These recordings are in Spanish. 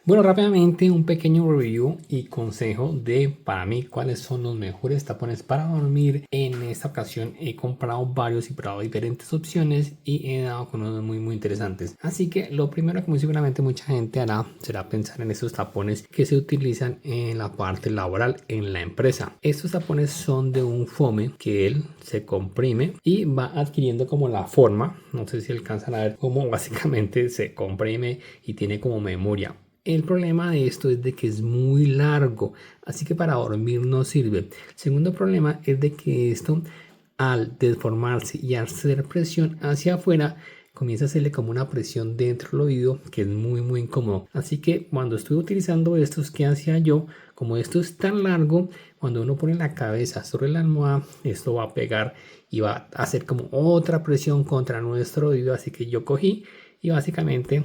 Bueno, rápidamente un pequeño review y consejo de para mí cuáles son los mejores tapones para dormir. En esta ocasión he comprado varios y probado diferentes opciones y he dado con unos muy interesantes. Así que lo primero que muy seguramente mucha gente hará será pensar en esos tapones que se utilizan en la parte laboral en la empresa. Estos tapones son de un foamy que él se comprime y va adquiriendo como la forma. No sé si alcanzan a ver cómo básicamente se comprime y tiene como memoria. El problema de esto es de que es muy largo, así que para dormir no sirve. El segundo problema es de que esto, al deformarse y hacer presión hacia afuera, comienza a hacerle como una presión dentro del oído que es muy incómodo. Así que cuando estoy utilizando estos, ¿qué hacía yo? Como esto es tan largo, cuando uno pone la cabeza sobre la almohada, esto va a pegar y va a hacer como otra presión contra nuestro oído. Así que yo cogí y básicamente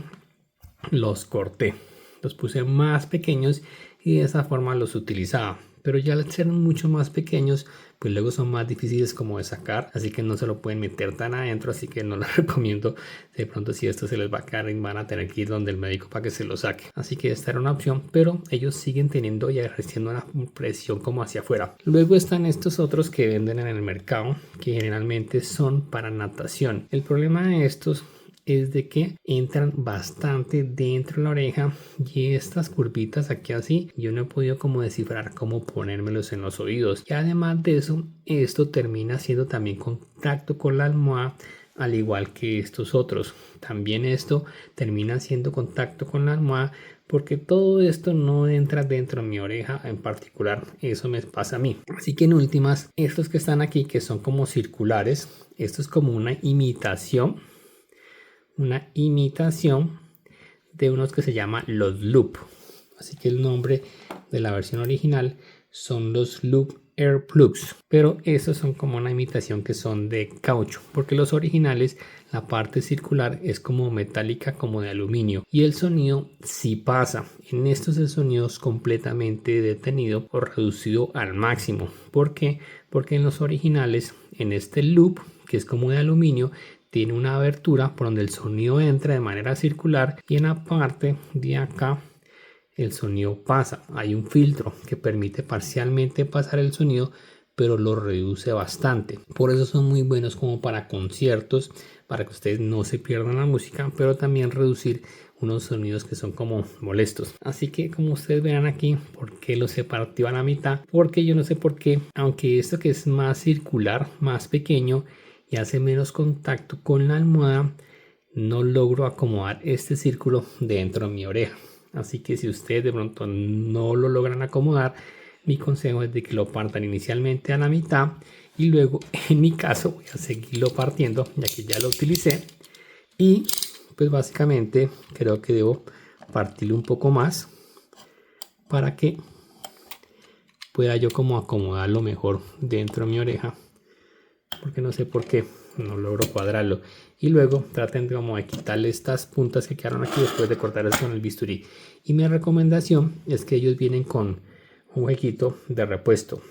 los corté, los puse más pequeños y de esa forma los utilizaba. Pero ya al ser mucho más pequeños, pues luego son más difíciles como de sacar, así que no se lo pueden meter tan adentro, así que no les recomiendo. De pronto si esto se les va a caer, van a tener que ir donde el médico para que se lo saque. Así que esta era una opción, pero ellos siguen teniendo y ejerciendo una presión como hacia afuera. Luego están estos otros que venden en el mercado, que generalmente son para natación. El problema de estos es de que entran bastante dentro de la oreja y estas curvitas aquí así yo no he podido como descifrar cómo ponérmelos en los oídos, y además de eso esto termina haciendo también contacto con la almohada al igual que estos otros. También esto termina haciendo contacto con la almohada porque todo esto no entra dentro de mi oreja en particular. Eso me pasa a mí. Así que en últimas, estos que están aquí que son como circulares, esto es como una imitación de unos que se llama los Loop. Así que el nombre de la versión original son los Loop Air Plugs, pero estos son como una imitación que son de caucho, porque los originales la parte circular es como metálica, como de aluminio, y el sonido sí pasa. En estos el sonido es completamente detenido o reducido al máximo. ¿Por qué? Porque en los originales, en este loop que es como de aluminio, tiene una abertura por donde el sonido entra de manera circular y en la parte de acá el sonido pasa. Hay un filtro que permite parcialmente pasar el sonido, pero lo reduce bastante. Por eso son muy buenos como para conciertos, para que ustedes no se pierdan la música, pero también reducir unos sonidos que son como molestos. Así que como ustedes verán aquí, ¿por qué los se partió a la mitad? Porque yo no sé por qué, aunque esto que es más circular, más pequeño y hace menos contacto con la almohada, no logro acomodar este círculo dentro de mi oreja. Así que si ustedes de pronto no lo logran acomodar, mi consejo es de que lo partan inicialmente a la mitad y luego en mi caso voy a seguirlo partiendo ya que ya lo utilicé, y pues básicamente creo que debo partirlo un poco más para que pueda yo como acomodarlo mejor dentro de mi oreja, porque no sé por qué no logro cuadrarlo. Y luego traten de como de quitarle estas puntas que quedaron aquí después de cortarlas con el bisturí. Y mi recomendación es que ellos vienen con un huequito de repuesto,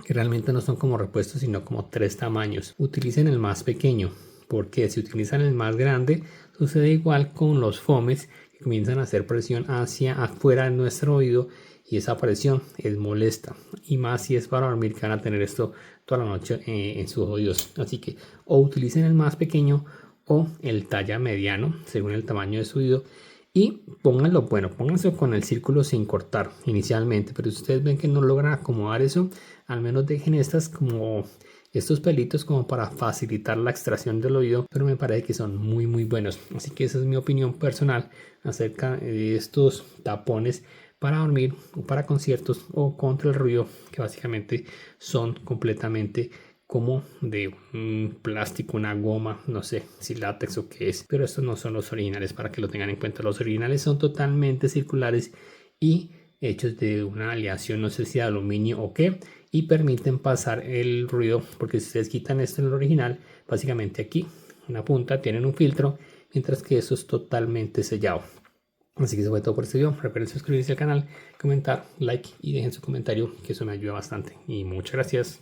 que realmente no son como repuestos sino como tres tamaños. Utilicen el más pequeño, porque si utilizan el más grande sucede igual con los fomes, que comienzan a hacer presión hacia afuera de nuestro oído y esa presión es molesta, y más si es para dormir, que van a tener esto toda la noche en sus oídos. Así que o utilicen el más pequeño o el talla mediano según el tamaño de su oído, y pónganlo, bueno, pónganse con el círculo sin cortar inicialmente, pero si ustedes ven que no logran acomodar eso, al menos dejen estas como estos pelitos como para facilitar la extracción del oído, pero me parece que son muy buenos. Así que esa es mi opinión personal acerca de estos tapones para dormir o para conciertos o contra el ruido, que básicamente son completamente como de un plástico, una goma, no sé si látex o qué es, pero estos no son los originales, para que lo tengan en cuenta. Los originales son totalmente circulares y hechos de una aleación, no sé si de aluminio o qué, y permiten pasar el ruido, porque si ustedes quitan esto en el original, básicamente aquí una punta tienen un filtro, mientras que eso es totalmente sellado. Así que eso fue todo por este video. Recuerden suscribirse al canal, comentar, like y dejen su comentario, que eso me ayuda bastante. Y muchas gracias.